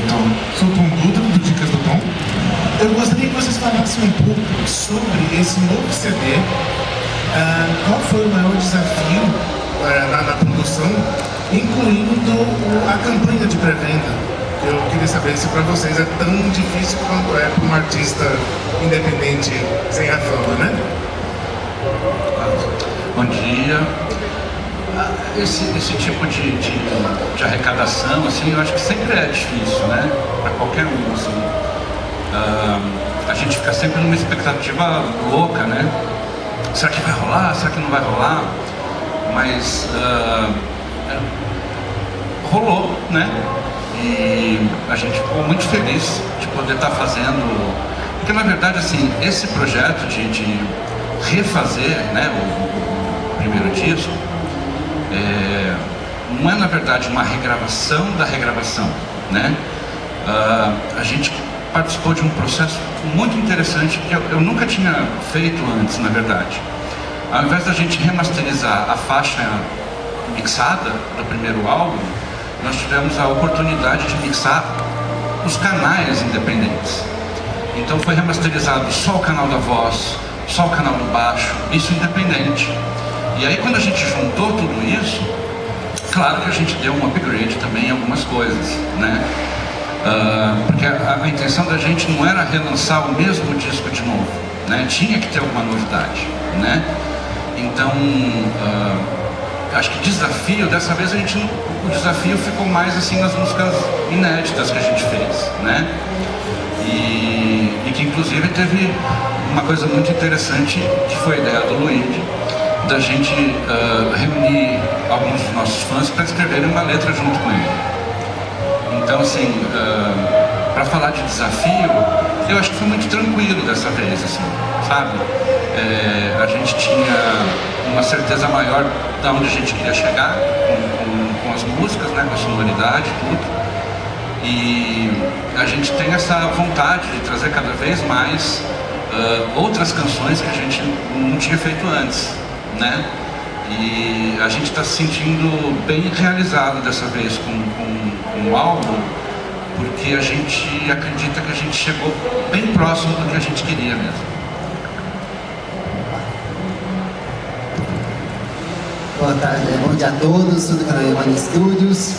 Tom. Sou o Tom Dutra, do Dicas do Tom. Eu gostaria que vocês falassem um pouco sobre esse novo CD. Qual foi o maior desafio na produção, incluindo a campanha de pré-venda? Eu queria saber se para vocês é tão difícil quanto é para um artista independente sem a fama, né? Bom dia. Esse tipo de arrecadação, assim, eu acho que sempre é difícil, né? Para qualquer um, assim. A gente fica sempre numa expectativa louca, né? Será que vai rolar? Será que não vai rolar? Mas rolou, né? E a gente ficou muito feliz de poder estar fazendo, porque na verdade, assim, esse projeto de refazer, né, o primeiro disco, não é na verdade uma regravação da regravação, né? A gente participou de um processo muito interessante que eu nunca tinha feito antes, na verdade. Ao invés da gente remasterizar a faixa mixada do primeiro álbum, nós tivemos a oportunidade de mixar os canais independentes. Então foi remasterizado só o canal da voz, só o canal do baixo, isso independente. E aí quando a gente juntou tudo isso, claro que a gente deu um upgrade também em algumas coisas, né? Porque a intenção da gente não era relançar o mesmo disco de novo, né? Tinha que ter alguma novidade, né? Então, acho que desafio, dessa vez o desafio ficou mais assim nas músicas inéditas que a gente fez, né? E que inclusive teve uma coisa muito interessante, que foi a ideia do Luigi, da gente reunir alguns dos nossos fãs para escreverem uma letra junto com ele. Então, assim, para falar de desafio, eu acho que foi muito tranquilo dessa vez, assim, sabe? A gente tinha uma certeza maior de onde a gente queria chegar com as músicas, né, com a sonoridade e tudo. E a gente tem essa vontade de trazer cada vez mais outras canções que a gente não tinha feito antes, né? E a gente está se sentindo bem realizado dessa vez com o álbum, porque a gente acredita que a gente chegou bem próximo do que a gente queria mesmo. Boa tarde, bom dia a todos, sou do canal Emani Studios.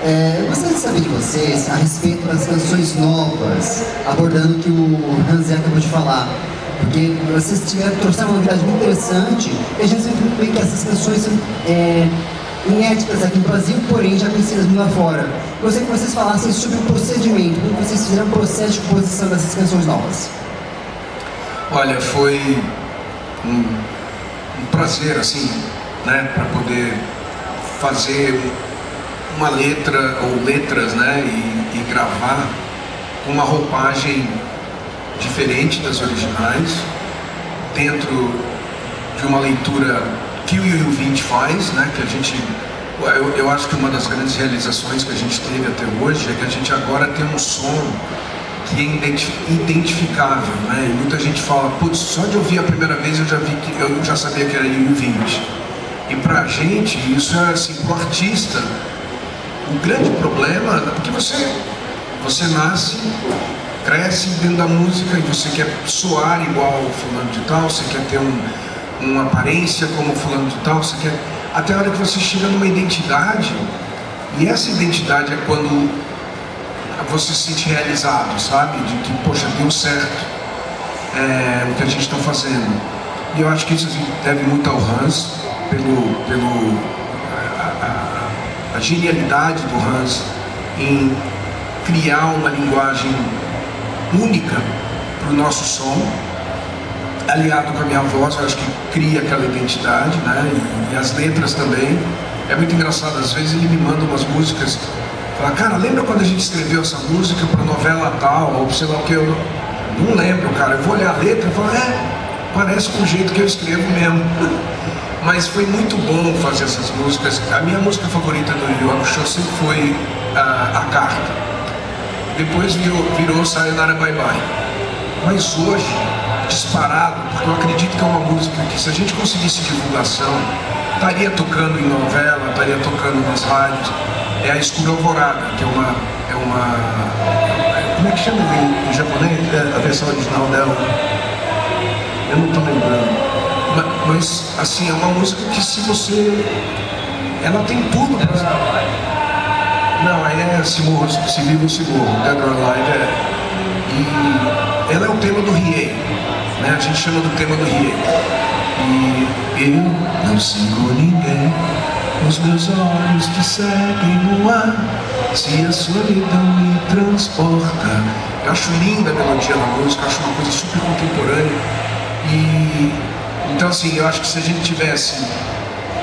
Eu gostaria de saber de vocês a respeito das canções novas, abordando o que o Hans acabou de falar. Porque vocês trouxeram uma novidade muito interessante e a gente sempre vê que essas canções são inéditas aqui no Brasil, porém já conhecidas muito lá fora. Gostaria que vocês falassem sobre o procedimento, como vocês fizeram o processo de composição dessas canções novas. Olha, foi um prazer, assim, né, para poder fazer uma letra ou letras, né, e gravar com uma roupagem diferente das originais, dentro de uma leitura que o U20 faz, né, que a gente, eu acho que uma das grandes realizações que a gente teve até hoje é que a gente agora tem um som que é identificável, né, e muita gente fala, putz, só de ouvir a primeira vez eu já sabia que era U20. E pra gente, isso é assim, pro artista, o grande problema, porque você nasce, cresce dentro da música e você quer soar igual ao fulano de tal, você quer ter uma aparência como fulano de tal, você quer... Até a hora que você chega numa identidade, e essa identidade é quando você se sente realizado, sabe? De que, poxa, deu certo o que a gente está fazendo. E eu acho que isso deve muito ao Hans, a genialidade do Hans em criar uma linguagem única para o nosso som, aliado com a minha voz, eu acho que cria aquela identidade, né? E as letras também. É muito engraçado, às vezes ele me manda umas músicas, fala, cara, lembra quando a gente escreveu essa música para novela tal, ou sei lá o que, eu não lembro, cara. Eu vou olhar a letra e falo, parece com o jeito que eu escrevo mesmo. Mas foi muito bom fazer essas músicas. A minha música favorita do Yu Yu Hakusho sempre foi a Carta. Depois virou Sayonara Bye Bye. Mas hoje, disparado, porque eu acredito que é uma música que, se a gente conseguisse divulgação, estaria tocando em novela, estaria tocando nas rádios, é a Escura Alvorada, que é é que chama em japonês? A versão original dela? Eu não estou lembrando. Mas, assim, é uma música que se você... Ela tem tudo pra... Não, aí é Se Vivo, Se Morro, Dead or Alive E ela é o tema do Riei, né? A gente chama do tema do Riei. E eu não sigo ninguém, os meus olhos te seguem no ar, se a solidão me transporta. Eu acho linda a melodia da música, acho uma coisa super contemporânea. E então, assim, eu acho que se a gente tivesse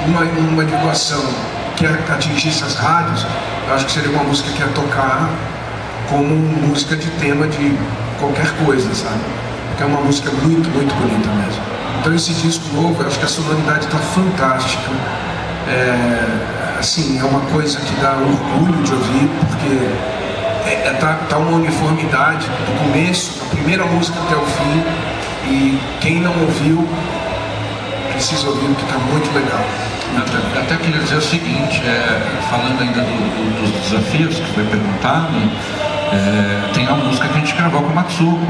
uma divulgação que atingisse as rádios, eu acho que seria uma música que ia tocar como música de tema de qualquer coisa, sabe? Porque é uma música muito, muito bonita mesmo. Então esse disco novo, eu acho que a sonoridade está fantástica. Assim, é uma coisa que dá orgulho de ouvir, porque tá uma uniformidade do começo, da primeira música até o fim, e quem não ouviu, precisa ouvir, porque está muito legal. Até queria dizer o seguinte, falando ainda dos desafios que foi perguntado, tem uma música que a gente gravou com a Matsuko,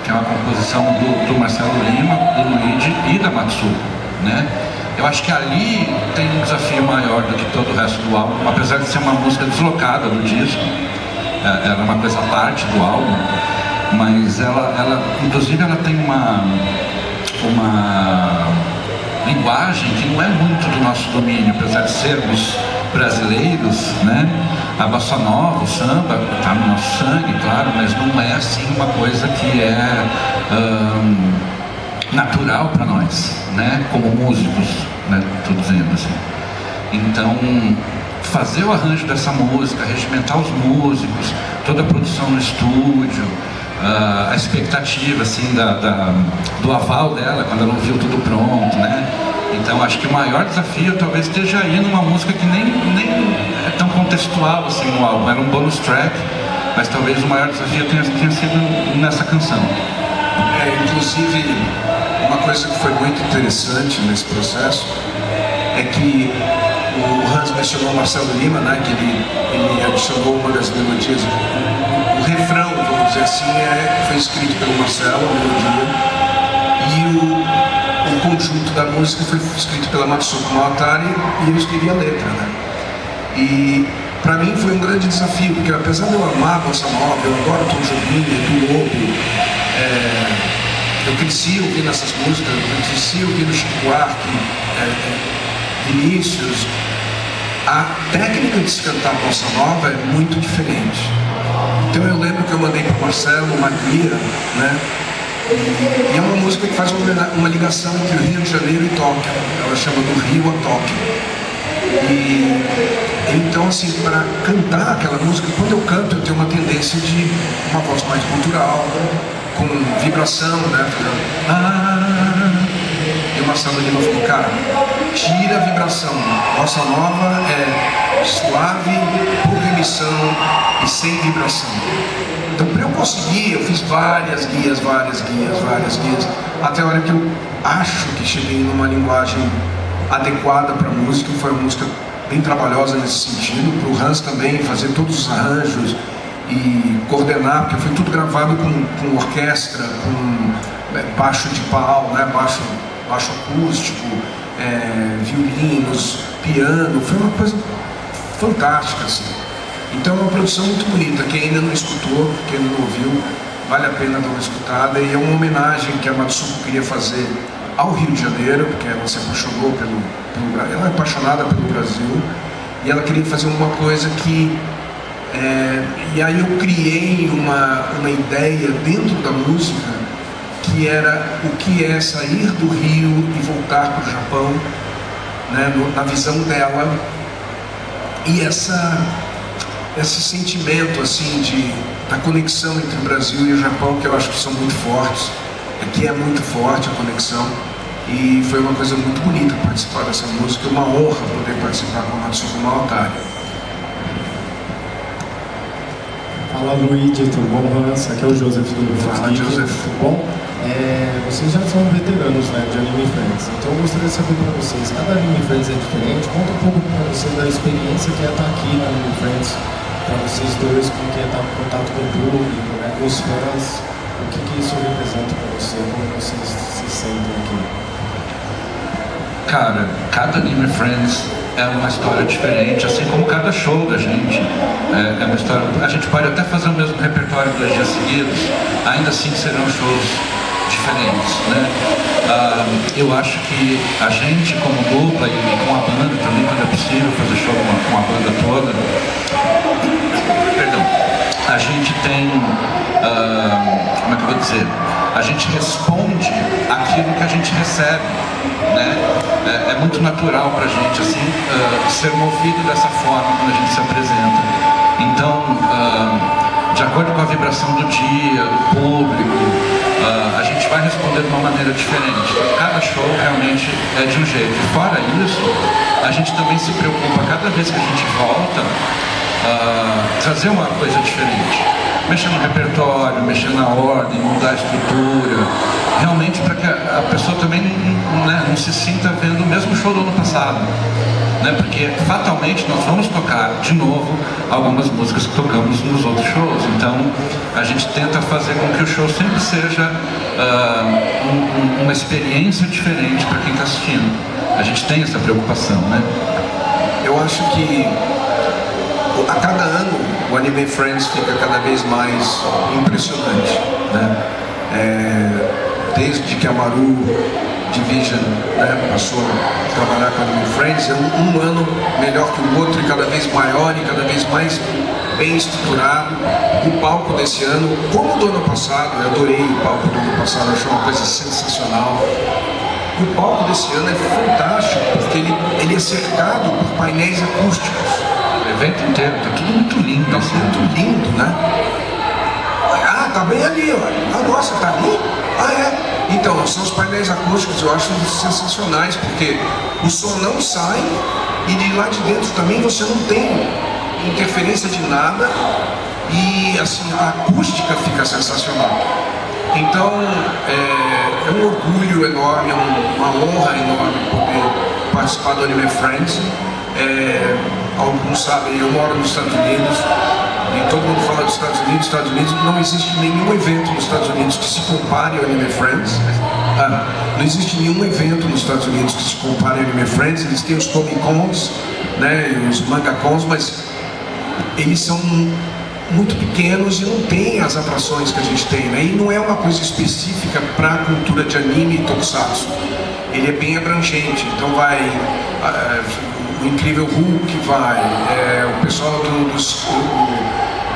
que é uma composição do Marcelo Lima, do Luigi e da Matsuko, né? Eu acho que ali tem um desafio maior do que todo o resto do álbum, apesar de ser uma música deslocada do disco, ela é uma coisa à parte do álbum, mas ela inclusive ela tem uma linguagem que não é muito do nosso domínio, apesar de sermos brasileiros, né? A bossa nova, o samba, está no nosso sangue, claro, mas não é assim uma coisa que é natural para nós, né? Como músicos, né? Estou dizendo assim. Então, fazer o arranjo dessa música, regimentar os músicos, toda a produção no estúdio, a expectativa assim do aval dela quando ela ouviu tudo pronto, né? Então acho que o maior desafio talvez esteja aí numa música que nem é tão contextual assim no álbum, era um bonus track, mas talvez o maior desafio tenha sido nessa canção. Inclusive, uma coisa que foi muito interessante nesse processo é que o Hans mencionou o Marcelo Lima, né, que ele adicionou uma das melodias. O refrão, vamos dizer assim, foi escrito pelo Marcelo, a melodia, e o conjunto da música foi escrito pela Matsuko Moatari e eu escrevi a letra, né? E para mim foi um grande desafio, porque apesar de eu amar a bossa nova, eu adoro Tom Jobim, Edu Lobo, eu cresci ouvindo essas músicas, eu cresci ouvindo Chico Buarque, Vinícius. A técnica de se cantar bossa nova é muito diferente. Então eu lembro que eu mandei para o Marcelo uma guia, né? E é uma música que faz uma ligação entre o Rio de Janeiro e Tóquio. Ela chama do Rio a Tóquio. E então, assim, para cantar aquela música, quando eu canto, eu tenho uma tendência de uma voz mais cultural, com vibração, né? E o Marcelo Lima falou, cara, tira a vibração. Bossa nova é suave, por remissão e sem vibração. Então, para eu conseguir, eu fiz várias guias, até a hora que eu acho que cheguei numa linguagem adequada para a música. Foi uma música bem trabalhosa nesse sentido, para o Hans também fazer todos os arranjos e coordenar, porque foi tudo gravado com orquestra, com baixo de pau, né? baixo acústico, violinos, piano. Foi uma coisa fantástica, assim. Então é uma produção muito bonita. Quem ainda não escutou, quem ainda não ouviu, vale a pena dar uma escutada. E é uma homenagem que a Matsuko queria fazer ao Rio de Janeiro, porque ela se apaixonou pelo Brasil. Ela é apaixonada pelo Brasil e ela queria fazer uma coisa que... e aí eu criei uma ideia dentro da música, que era o que é sair do Rio e voltar para o Japão, né, na visão dela. E esse sentimento assim da conexão entre o Brasil e o Japão, que eu acho que são muito fortes, que é muito forte a conexão, e foi uma coisa muito bonita participar dessa música, uma honra poder participar com a Matsuko Moatari. Fala Luigi, tudo bom, Hans? Aqui é o Joseph do Fala, Joseph. Tudo bom? Vocês já são veteranos, né, de Anime Friends, então eu gostaria de saber para vocês, cada Anime Friends é diferente. Conta um pouco para vocês da experiência que é estar aqui na Anime Friends, para vocês dois, porque está em contato com o público, né, com os fãs, o que isso representa para você, como vocês se sentem aqui? Cara, cada Anime Friends é uma história diferente, assim como cada show da gente é uma história. A gente pode até fazer o mesmo repertório 2 dias seguidos, ainda assim serão shows diferentes, né? Eu acho que a gente como dupla e com a banda também, quando é possível fazer show com a banda toda, perdão, a gente tem, como é que eu vou dizer? A gente responde aquilo que a gente recebe, né? É muito natural pra gente, assim, ser movido dessa forma quando a gente se apresenta. Então, de acordo com a vibração do dia, do público, a gente vai responder de uma maneira diferente. Cada show realmente é de um jeito. E fora isso, a gente também se preocupa, cada vez que a gente volta, trazer uma coisa diferente. Mexer no repertório, mexer na ordem, mudar a estrutura, realmente para que a pessoa também, né, não se sinta vendo o mesmo show do ano passado, né, porque fatalmente nós vamos tocar de novo algumas músicas que tocamos nos outros shows. Então a gente tenta fazer com que o show sempre seja uma experiência diferente para quem está assistindo. A gente tem essa preocupação, né? Eu acho que a cada ano o Anime Friends fica cada vez mais impressionante, né? Desde que a Maru Division, né, passou a trabalhar com o Anime Friends, é um ano melhor que o outro, e cada vez maior e cada vez mais bem estruturado. O palco desse ano, como o do ano passado, eu adorei o palco do ano passado, achei uma coisa sensacional. O palco desse ano é fantástico, porque ele é cercado por painéis acústicos. O evento inteiro, tá tudo muito lindo. Tá muito lindo, né? Ah, tá bem ali, ó. Ah, nossa, tá ali? Ah, é? Então, são os painéis acústicos, eu acho sensacionais, porque o som não sai e de lá de dentro também você não tem interferência de nada e, assim, a acústica fica sensacional. Então, é um orgulho enorme, é uma honra enorme poder participar do Anime Friends. Alguns sabem, eu moro nos Estados Unidos e todo mundo fala dos Estados Unidos, não existe nenhum evento nos Estados Unidos que se compare ao Anime Friends. Não existe nenhum evento nos Estados Unidos que se compare ao Anime Friends. Eles têm os Comic Cons, né, e os Manga Cons, mas eles são muito pequenos e não tem as atrações que a gente tem, né? E não é uma coisa específica para a cultura de anime e tokusatsu. Ele é bem abrangente, então vai o Incrível Hulk vai, o pessoal do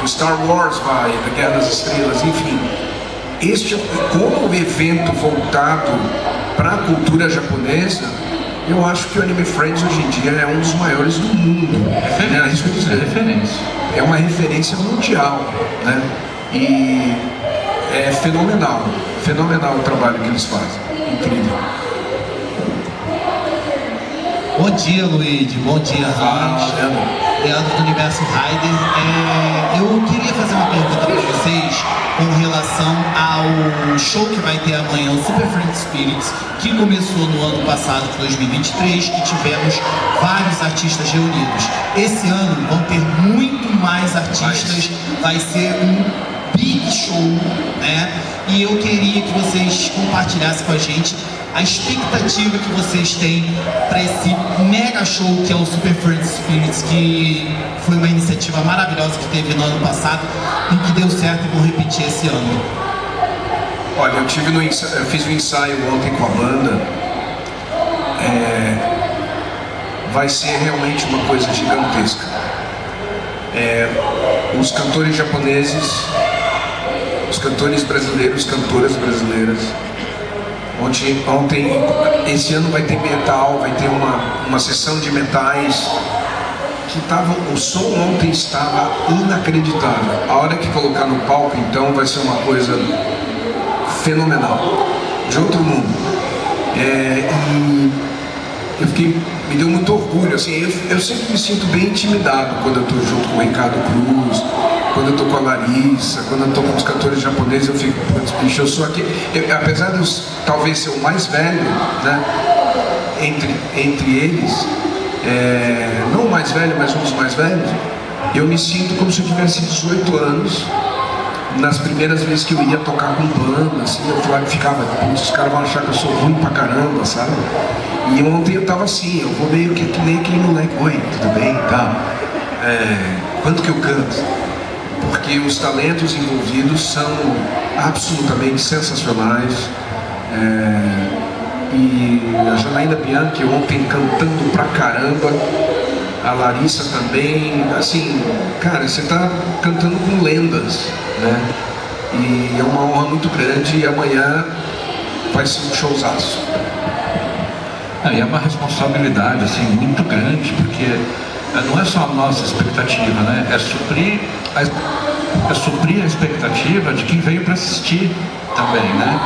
Star Wars vai, da Guerra das Estrelas, enfim. Como evento voltado para a cultura japonesa, eu acho que o Anime Friends hoje em dia é um dos maiores do mundo. É uma referência mundial, né? E é fenomenal o trabalho que eles fazem, incrível. Bom dia, Luigi. Bom dia, Hans. Leandro do Universo Rider. Eu queria fazer uma pergunta para vocês com relação ao show que vai ter amanhã, o Super Friends Spirits, que começou no ano passado, de 2023, que tivemos vários artistas reunidos. Esse ano vão ter muito mais artistas, vai ser um big show, né? E eu queria que vocês compartilhassem com a gente a expectativa que vocês têm para esse mega show que é o Super Friends Spirits, que foi uma iniciativa maravilhosa que teve no ano passado e que deu certo e vão repetir esse ano. Olha, eu fiz um ensaio ontem com a banda. Vai ser realmente uma coisa gigantesca. Os cantores japoneses, os cantores brasileiros, cantoras brasileiras. Ontem, esse ano vai ter metal, vai ter uma sessão de metais que o som ontem estava inacreditável. A hora que colocar no palco, então, vai ser uma coisa fenomenal, de outro mundo. E me deu muito orgulho, assim, eu sempre me sinto bem intimidado quando eu estou junto com o Ricardo Cruz, quando eu estou com a Larissa, quando eu estou com os cantores japoneses, eu fico, bicho, eu sou aqui, apesar de eu talvez ser o mais velho, né, entre eles, não o mais velho, mas um dos mais velhos, Eu me sinto como se eu tivesse 18 anos. Nas primeiras vezes que eu ia tocar com banda, assim, eu ficava, os caras vão achar que eu sou ruim pra caramba, sabe? E ontem eu tava assim, eu vou meio que nem aquele moleque, oi, tudo bem, tá? Quanto que eu canto? Porque os talentos envolvidos são absolutamente sensacionais. E a Janaína Bianchi ontem cantando pra caramba, a Larissa também, assim, cara, você tá cantando com lendas, né? E é uma honra muito grande e amanhã vai ser um showzaço. E é uma responsabilidade assim, muito grande, porque não é só a nossa expectativa, né? É suprir a expectativa de quem veio para assistir também, né?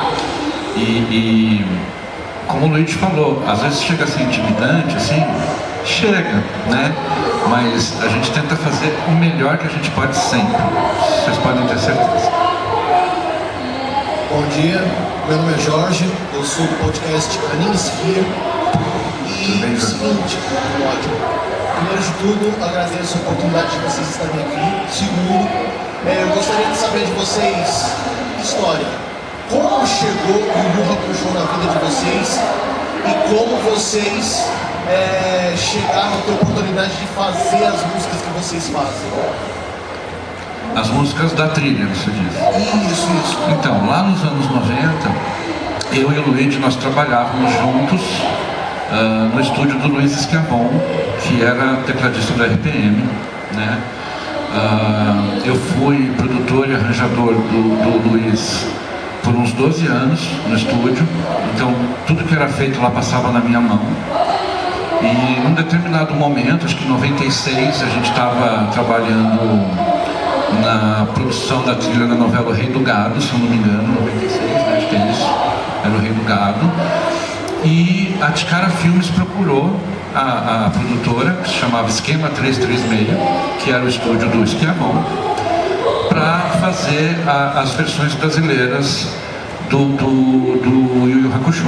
E como o Luigi falou, às vezes chega a ser intimidante, assim, chega, né? Mas a gente tenta fazer o melhor que a gente pode sempre. Vocês podem ter certeza. Bom dia, meu nome é Jorge, eu sou do podcast Animesphere. E o seguinte, ótimo. Primeiro de tudo, agradeço a oportunidade de vocês estarem aqui. Segundo, eu gostaria de saber de vocês história. Como chegou o Yu Yu Hakusho na vida de vocês e como vocês chegaram a ter a oportunidade de fazer as músicas que vocês fazem? As músicas da trilha, você diz? Isso. Então, lá nos anos 90, eu e o Luigi, nós trabalhávamos juntos no estúdio do Luiz Schiavon, que era tecladista do RPM, né? Eu fui produtor e arranjador do Luiz por uns 12 anos no estúdio, então tudo que era feito lá passava na minha mão. E num determinado momento, acho que em 96, a gente estava trabalhando na produção da trilha da novela O Rei do Gado, se eu não me engano, 96, né? Acho que é isso, era O Rei do Gado. E a Ticara Filmes procurou a produtora, que se chamava Esquema 336, que era o estúdio do Schiavon, para fazer as versões brasileiras do Yu Yu Hakusho.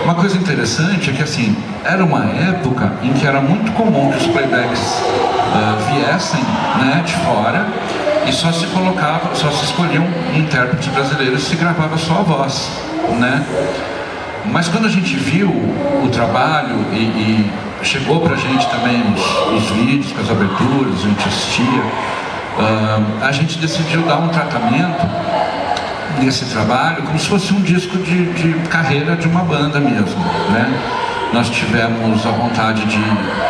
Uma coisa interessante é que, assim, era uma época em que era muito comum que os playbacks viessem, né, de fora, e só se escolhia um intérprete brasileiro e se gravava só a voz, né? Mas quando a gente viu o trabalho e chegou pra gente também os vídeos com as aberturas, a gente assistia, a gente decidiu dar um tratamento nesse trabalho como se fosse um disco de carreira de uma banda mesmo, né? Nós tivemos a vontade de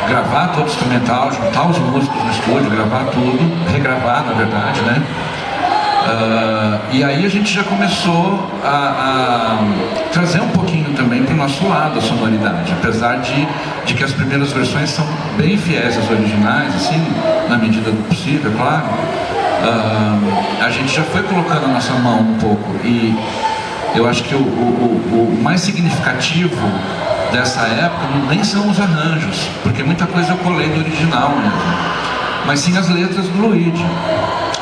gravar todo o instrumental, juntar os músicos no estúdio, gravar tudo, regravar na verdade, né? E aí a gente já começou a trazer um pouquinho também para o nosso lado a sonoridade, apesar de que as primeiras versões são bem fiéis às originais, assim, na medida do possível, claro. A gente já foi colocando a nossa mão um pouco, e eu acho que o mais significativo dessa época nem são os arranjos, porque muita coisa eu colei do original mesmo, mas sim as letras do Luigi,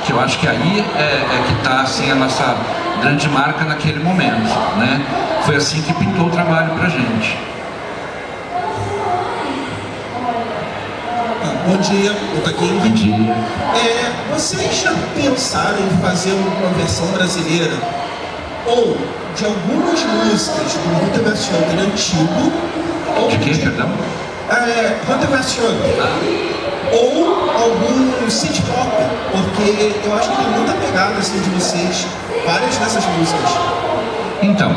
que eu acho que aí é que está assim, a nossa grande marca naquele momento, né? Foi assim que pintou o trabalho pra gente. Bom dia, eu tô aqui. Bom dia. Vocês já pensaram em fazer uma versão brasileira ou de algumas músicas do Hunter vs Hunter antigo? Ou De quem, perdão? Hunter vs Hunter. Ou algum synth pop, porque eu acho que tem muita pegada assim de vocês, várias dessas músicas. Então,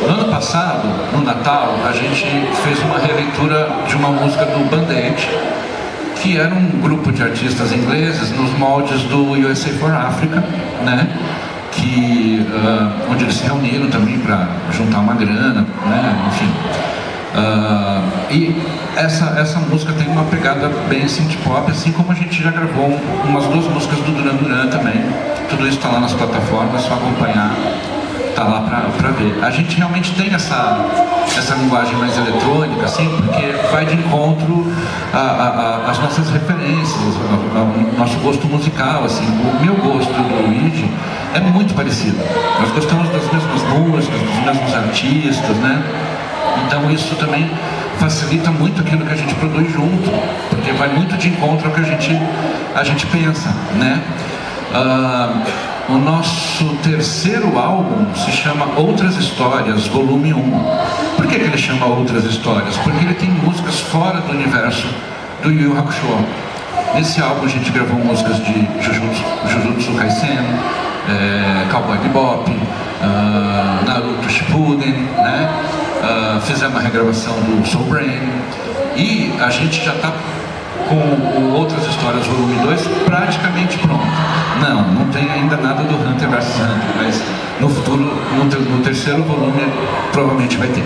no ano passado, no Natal, a gente fez uma releitura de uma música do Band-Aid, que era um grupo de artistas ingleses nos moldes do USA for Africa, né? Onde eles se reuniram também para juntar uma grana, né? Enfim. E essa música tem uma pegada bem synth pop, assim como a gente já gravou umas 2 músicas do Duran Duran também. Tudo isso está lá nas plataformas, é só acompanhar, tá lá pra ver. A gente realmente tem essa linguagem mais eletrônica, assim, porque vai de encontro às nossas referências, ao nosso gosto musical, assim. O meu gosto do Luigi é muito parecido. Nós gostamos das mesmas músicas, dos mesmos artistas, né? Então isso também facilita muito aquilo que a gente produz junto, porque vai muito de encontro ao que a gente pensa, né? O nosso terceiro álbum se chama Outras Histórias, volume 1. Por que ele chama Outras Histórias? Porque ele tem músicas fora do universo do Yu Yu Hakusho. Nesse álbum a gente gravou músicas de Jujutsu Kaisen, Cowboy Bebop, Naruto Shippuden, né? Fizemos uma regravação do Soul Brain e a gente já está com o Outras Histórias volume 2 praticamente pronto. Não tem ainda nada do Hunter vs Hunter, mas no futuro, no terceiro volume, provavelmente vai ter.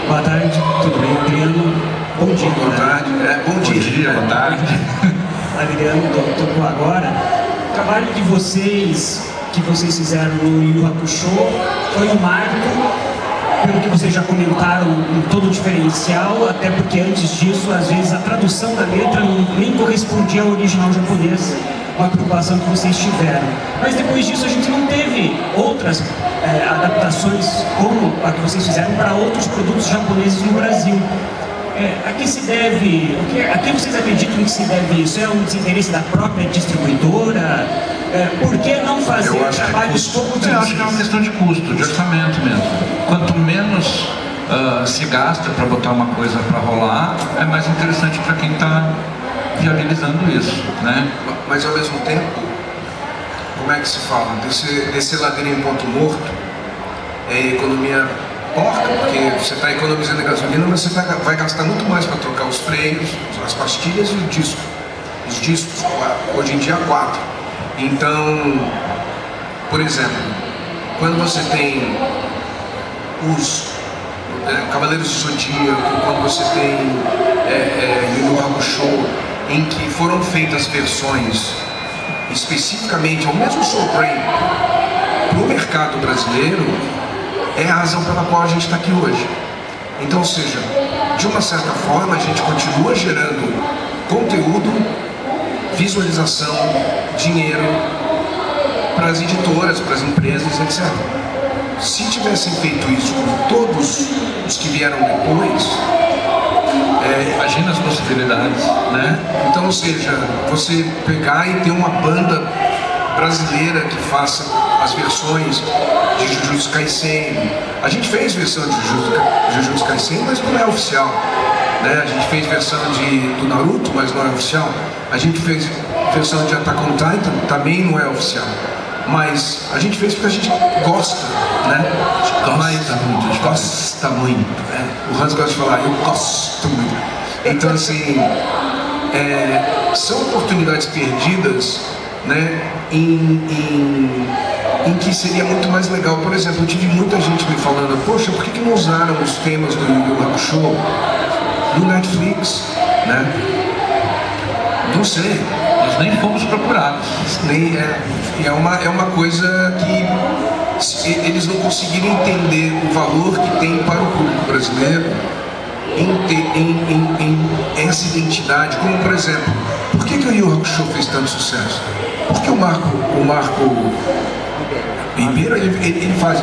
Boa tarde, tudo bem, Adriano? Bom dia. Boa tarde. Bom dia. Boa tarde. Adriano, tocou agora. O trabalho de vocês, que vocês fizeram no Yu Yu Hakusho, foi um marco, pelo que vocês já comentaram, um todo diferencial, até porque antes disso, às vezes, a tradução da letra nem correspondia ao original japonês, uma preocupação que vocês tiveram. Mas depois disso a gente não teve outras adaptações como a que vocês fizeram para outros produtos japoneses no Brasil. A que se deve, a que vocês acreditam que se deve isso? É um desinteresse da própria distribuidora? Por que não fazer trabalhos como eu acho que é uma questão de custo, de orçamento mesmo. Quanto menos se gasta para botar uma coisa para rolar, é mais interessante para quem está viabilizando isso, né? Mas ao mesmo tempo, como é que se fala? Descer ladeira em ponto morto é economia porca, porque você está economizando a gasolina, mas você vai gastar muito mais para trocar os freios, as pastilhas e o disco. Os discos, hoje em dia 4. Então, por exemplo, quando você tem os Cavaleiros do Zodíaco, quando você tem Yu Yu Hakusho, em que foram feitas versões especificamente ao mesmo Soul Brain para o mercado brasileiro, é a razão pela qual a gente está aqui hoje. Então, ou seja, de uma certa forma a gente continua gerando conteúdo, visualização, dinheiro para as editoras, para as empresas, etc. Se tivessem feito isso com todos os que vieram depois, imagina as possibilidades, né? Então, ou seja, você pegar e ter uma banda brasileira que faça as versões de Jujutsu Kaisen. A gente fez versão de Jujutsu Kaisen, mas não é oficial, né? A gente fez versão do Naruto, mas não é oficial. A gente fez versão de Attack on Titan, também não é oficial. Mas a gente fez porque a gente gosta, né? Gosta muito. O Hans gosta de falar, eu gosto muito. Então, assim, são oportunidades perdidas, né? Em que seria muito mais legal. Por exemplo, eu tive muita gente me falando, poxa, por que não usaram os temas do Yu Yu Hakusho no Netflix, né? Não sei. Nós nem fomos procurados. É uma coisa que eles não conseguiram entender o valor que tem para o público brasileiro em essa identidade. Como, por exemplo, por que o Yu Yu Hakusho fez tanto sucesso? Porque o Marco Ribeiro, ele faz...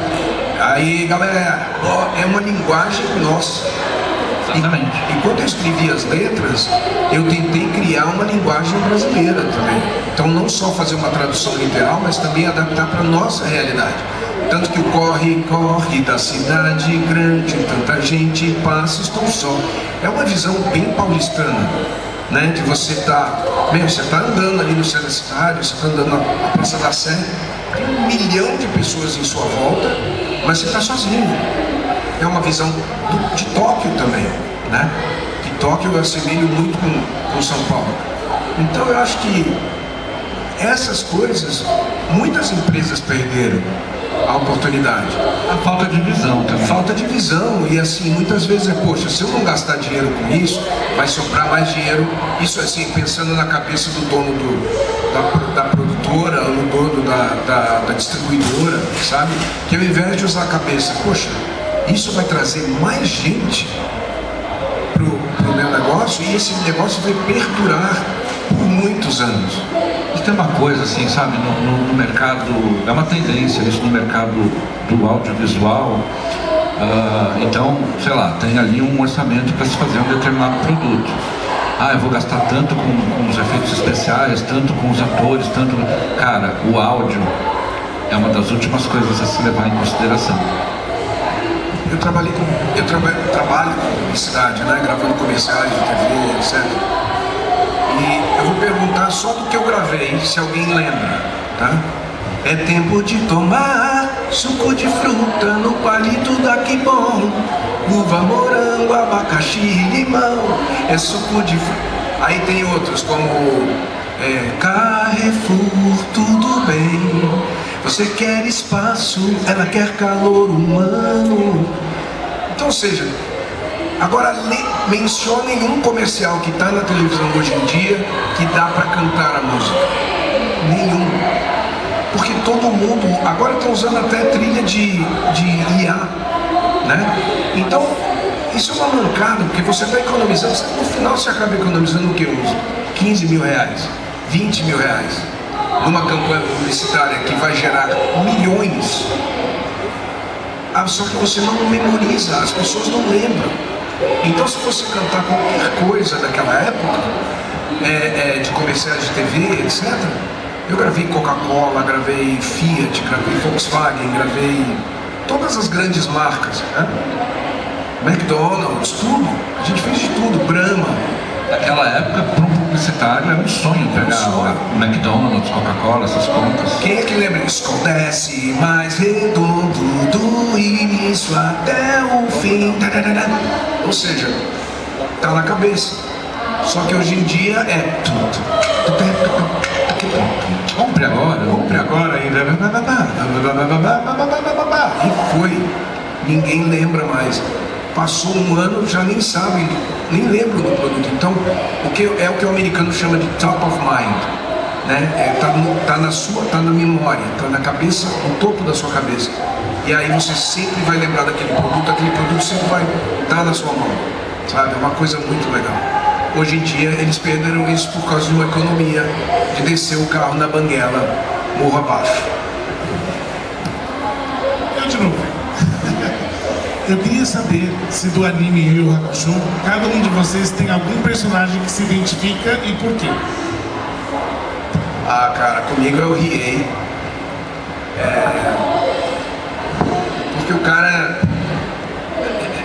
Aí, galera, é uma linguagem nossa. Exatamente. Enquanto eu escrevi as letras, eu tentei criar uma linguagem brasileira também. Então, não só fazer uma tradução literal, mas também adaptar para a nossa realidade. Tanto que o corre da cidade grande, tanta gente passa, estou só. É uma visão bem paulistana, né? De você tá andando ali no centro da cidade, você está andando na Praça da Sé, tem 1 milhão de pessoas em sua volta, mas você está sozinho. É uma visão de Tóquio também, né? Que Tóquio eu assemelho muito com São Paulo. Então eu acho que essas coisas, muitas empresas perderam a oportunidade. A falta de visão também. Falta de visão, e assim, muitas vezes poxa, se eu não gastar dinheiro com isso, vai sobrar mais dinheiro. Isso assim, pensando na cabeça do dono da produtora, ou no dono da distribuidora, sabe? Que ao invés de usar a cabeça, poxa, isso vai trazer mais gente pro meu negócio, e esse negócio vai perdurar por muitos anos. E tem uma coisa assim, sabe, no mercado, é uma tendência isso no mercado do audiovisual, Então, sei lá, tem ali um orçamento para se fazer um determinado produto. Eu vou gastar tanto com os efeitos especiais, tanto com os atores, tanto... Cara, o áudio é uma das últimas coisas a se levar em consideração. Eu trabalho com publicidade, né? Gravando comerciais de TV, etc. E eu vou perguntar só do que eu gravei, se alguém lembra, tá? É tempo de tomar suco de fruta no palito da Que Bom. Uva, morango, abacaxi, limão. É suco de fruta. Aí tem outros como Carrefour, tudo bem. Você quer espaço, ela quer calor humano. Então, ou seja, agora mencionem um comercial que está na televisão hoje em dia que dá para cantar a música. Nenhum. Porque todo mundo agora está usando até trilha de IA, né? Então, isso é uma mancada, porque você está economizando, no final você acaba economizando o quê? Uns 15 mil reais, 20 mil reais, numa campanha publicitária que vai gerar milhões. Só que você não memoriza, as pessoas não lembram. Então, se você cantar qualquer coisa daquela época, de comerciais de TV, etc., eu gravei Coca-Cola, gravei Fiat, gravei Volkswagen, gravei todas as grandes marcas, né? McDonald's, tudo. A gente fez de tudo, Brahma. Naquela época, para um publicitário, era um sonho pegar o McDonald's, Coca-Cola, essas contas. Quem é que lembra? Escondece mais redondo do início até o fim. Ou seja, tá na cabeça. Só que hoje em dia é tudo. Compre agora ainda. E foi. Ninguém lembra mais. Passou um ano, já nem sabem, nem lembram do produto. Então, o que o americano chama de top of mind, né? Tá na memória, tá na cabeça, no topo da sua cabeça. E aí você sempre vai lembrar daquele produto sempre vai estar na sua mão, sabe? É uma coisa muito legal. Hoje em dia eles perderam isso por causa de uma economia, de descer o carro na banguela, morro abaixo. Eu de novo. Eu queria saber se do anime Yu Yu Hakusho, cada um de vocês tem algum personagem que se identifica e por quê? Cara, comigo é o Riei. Porque o cara,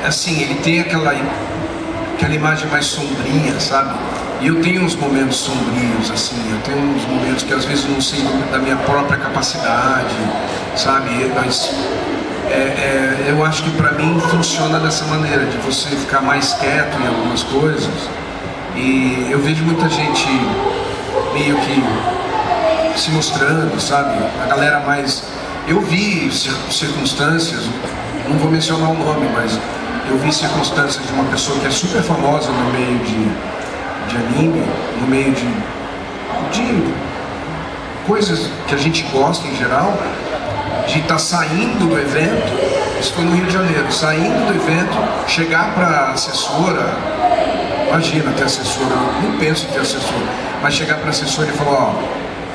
assim, ele tem aquela imagem mais sombria, sabe? E eu tenho uns momentos sombrios, assim, eu tenho uns momentos que às vezes não sei da minha própria capacidade, sabe? Mas eu acho que pra mim funciona dessa maneira, de você ficar mais quieto em algumas coisas. E eu vejo muita gente meio que se mostrando, sabe? A galera mais... Eu vi circunstâncias, não vou mencionar o nome, mas eu vi circunstâncias de uma pessoa que é super famosa no meio de anime, no meio de coisas que a gente gosta em geral, de estar saindo do evento, isso foi no Rio de Janeiro, saindo do evento, chegar para a assessora, imagina ter assessora, eu nem penso em ter assessora, mas chegar para a assessora e falar,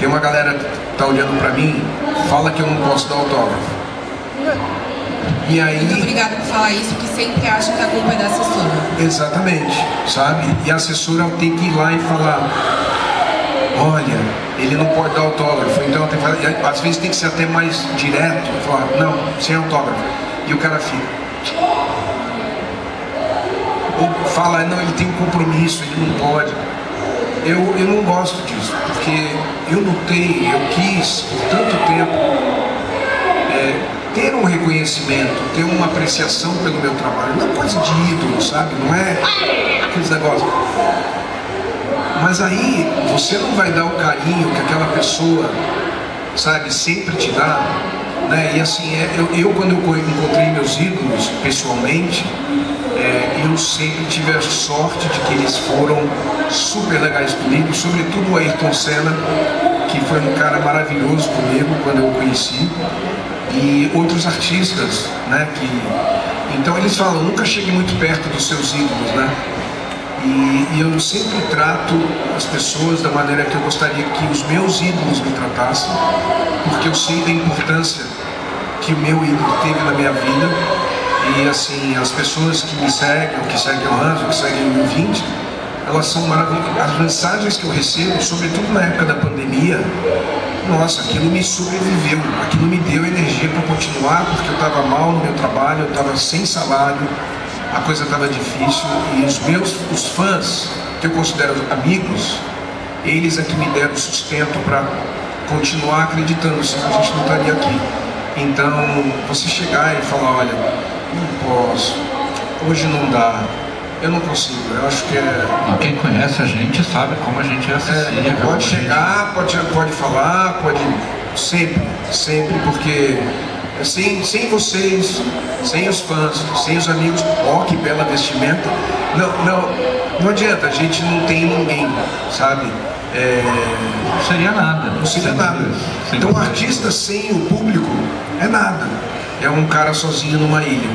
tem uma galera que está olhando para mim, fala que eu não posso dar autógrafo. E aí... Muito obrigada por falar isso, que sempre acha que a culpa é da assessora. Exatamente, sabe? E a assessora tem que ir lá e falar, olha, ele não pode dar autógrafo, então às vezes tem que ser até mais direto, falar, não, sem autógrafo. E o cara fica. Ou fala, não, ele tem um compromisso, ele não pode. Eu não gosto disso, porque eu lutei, eu quis por tanto tempo ter um reconhecimento, ter uma apreciação pelo meu trabalho, não é coisa de ídolo, sabe? Não é aqueles negócios. Mas aí você não vai dar o carinho que aquela pessoa, sabe, sempre te dá, né? E assim, eu quando eu encontrei meus ídolos pessoalmente, eu sempre tive a sorte de que eles foram super legais comigo, sobretudo o Ayrton Senna, que foi um cara maravilhoso comigo quando eu o conheci, e outros artistas, né? Então eles falam, nunca chegue muito perto dos seus ídolos, né? E eu sempre trato as pessoas da maneira que eu gostaria que os meus ídolos me tratassem, porque eu sei da importância que o meu ídolo teve na minha vida E assim, as pessoas que me seguem, que seguem o Hans, que seguem o 20, elas são maravilhosas. As mensagens que eu recebo, sobretudo na época da pandemia, nossa, aquilo me sobreviveu, aquilo me deu energia para continuar, porque eu estava mal no meu trabalho, eu estava sem salário, a coisa estava difícil, e os fãs, que eu considero amigos, eles é que me deram sustento para continuar acreditando, senão a gente não estaria aqui. Então, você chegar e falar, olha, não posso, hoje não dá, eu não consigo, eu acho que é... Quem conhece a gente sabe como a gente é acessível. Pode chegar, pode falar, pode... Sempre, porque sem vocês, sem os fãs, sem os amigos, que bela vestimenta, não adianta, a gente não tem ninguém, sabe? Não seria nada. Não seria nada. Então o artista sem o público é nada. É um cara sozinho numa ilha.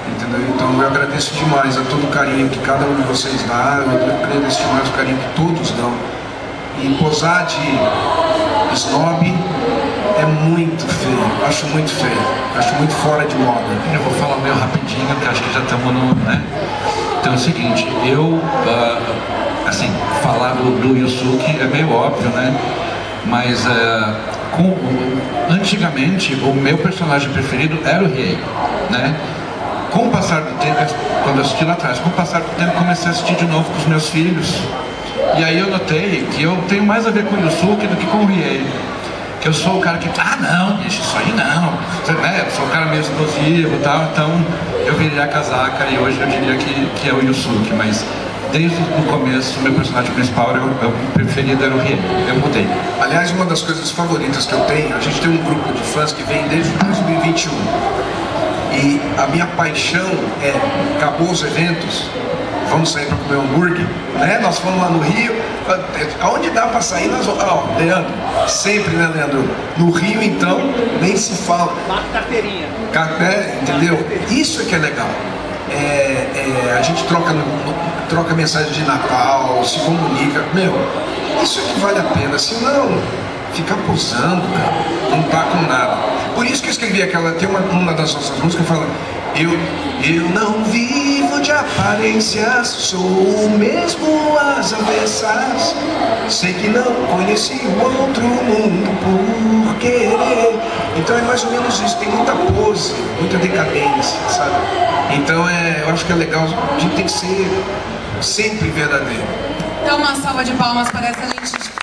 Entendeu? Então eu agradeço demais a todo o carinho que cada um de vocês dá, eu agradeço demais o carinho que todos dão. E posar de snob é muito feio, acho muito feio, acho muito fora de moda. Eu vou falar meio rapidinho, porque acho que já estamos no... né? Então é o seguinte, eu... assim, falar do Yusuke é meio óbvio, né? Mas antigamente o meu personagem preferido era o Riei, né? Com o passar do tempo, quando eu assisti lá atrás, com o passar do tempo comecei a assistir de novo com os meus filhos. E aí eu notei que eu tenho mais a ver com o Yusuke do que com o Riei. Que eu sou o cara que, não, bicho, isso aí não. Eu sou o cara meio explosivo e tal, então eu virei a casaca e hoje eu diria que é o Yusuke, mas desde o começo, o meu personagem principal, o preferido era o Riei. Eu mudei. Aliás, uma das coisas favoritas que eu tenho, a gente tem um grupo de fãs que vem desde 2021. E a minha paixão é, acabou os eventos, vamos sair para comer hambúrguer, né? Nós fomos lá no Rio, aonde dá para sair, nós vamos... Leandro, sempre, né, Leandro? No Rio, então, nem se fala. Marca carteirinha. Entendeu? Isso é que é legal. A gente troca mensagem de Natal, se comunica, isso é que vale a pena, senão ficar posando, cara, não tá com nada. Por isso que eu escrevi tem uma das nossas músicas que fala, eu não vivo de aparências, sou o mesmo às avessas, sei que não conheci o outro mundo por querer. Então é mais ou menos isso, tem muita pose, muita decadência, sabe? Então eu acho que é legal, a gente tem que ser sempre verdadeiro. Então uma salva de palmas para essa gente.